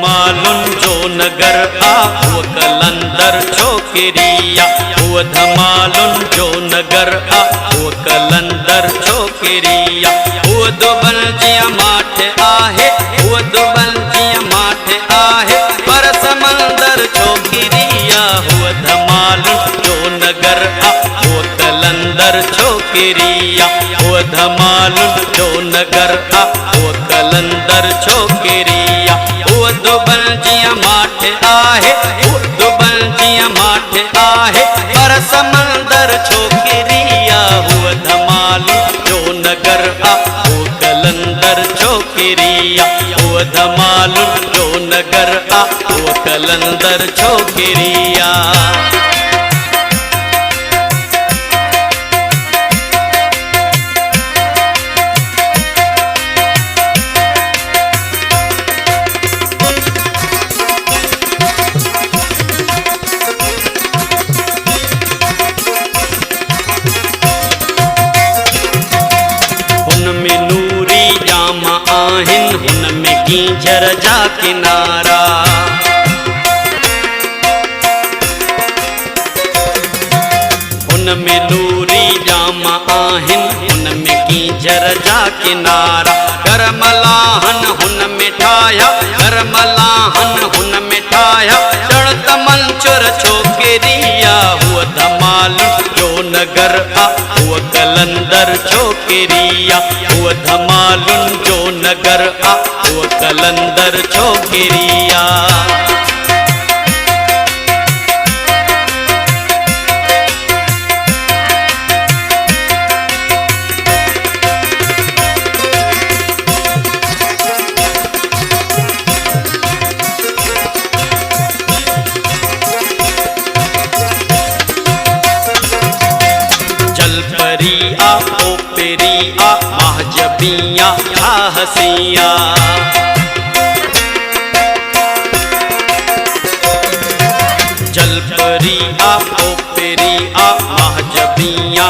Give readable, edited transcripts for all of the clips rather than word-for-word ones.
धमालुन जो नगर आ वो कलंदर छोकिरिया। वो धमालुन जो नगर आ वो कलंदर छोकिरिया। वो दुबल जिया माठे आहे, वो दुबल जिया माठे आहे, पर समंदर छोकिरिया। वो धमालुन जो नगर आ वो कलंदर छोकिरिया। वो धमालुन जो नगर आ वो कलंदर छोकिरिया। वो दुबल जिया माठे आहे, वो दुबल जिया माठे आहे, पर समंदर छोकिरिया। वो धमालुन जो नगर आ वो कलंदर छोकिरिया। वो धमालुन जो नगर आ वो कलंदर छोकिरिया। हुनमें नूरी जामा आहिन, हुनमें कींझर जा किनारा। हुनमें नूरी जामा आहिन, हुनमें कींझर जा किनारा। करमलाहन हुनमें ठाया, करमलाहन हुनमें ठाया, चढ़त मंचुर छोकिरिया। हुआ धमालुन जो नगर आ वो कलंदर छोकिरिया। वो धमालुन जो नगर आ वो कलंदर छोकिरिया। जलपरी आ ओपेरी आ महजबिया हसिया। जलपरी आ ओपेरी आ महजबिया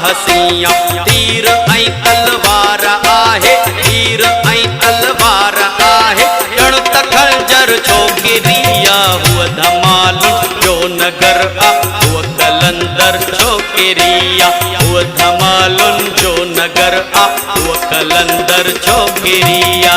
हसिया। तीर ऐं तलवार आहे, तीर ऐं तलवार आहे, जण त खंजर छोकिरिया। हुआ धमालुन जो नगर आ वो कलंदर छोकिरिया। वो धमालुन जो नगर आ वो कलंदर छोकिरिया।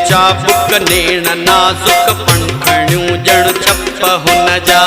चाबुक नेण नाजुक पंखड़ियूं जण छप हुन जा।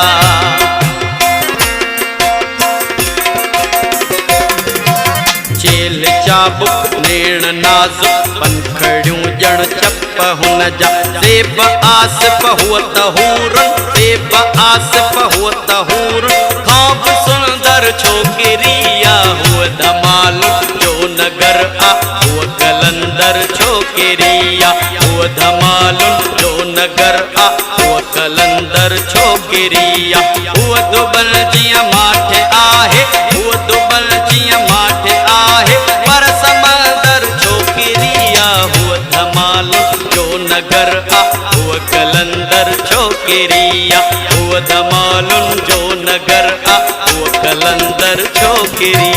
चेल चाबुक नेण नाजुक पंखड़ियूं जण छप हुन जा। सेब आसिफ हुअ तहूरन, सेब आसिफ हुअ तहूरन, ख़्वाब सुंदर छोकिरिया। हुआ धमालुन जो नगर आ वो कलंदर छोकिरिया। वो धमालुन जो नगर आ वो कलंदर छोकिरिया। वो दुबल जिया माठे आहे, वो दुबल जिया माठे आहे, पर समंदर छोकिरिया। वो धमालुन जो नगर आ वो कलंदर छोकिरिया। वो धमालुन जो नगर आ वो कलंदर छोकिरिया।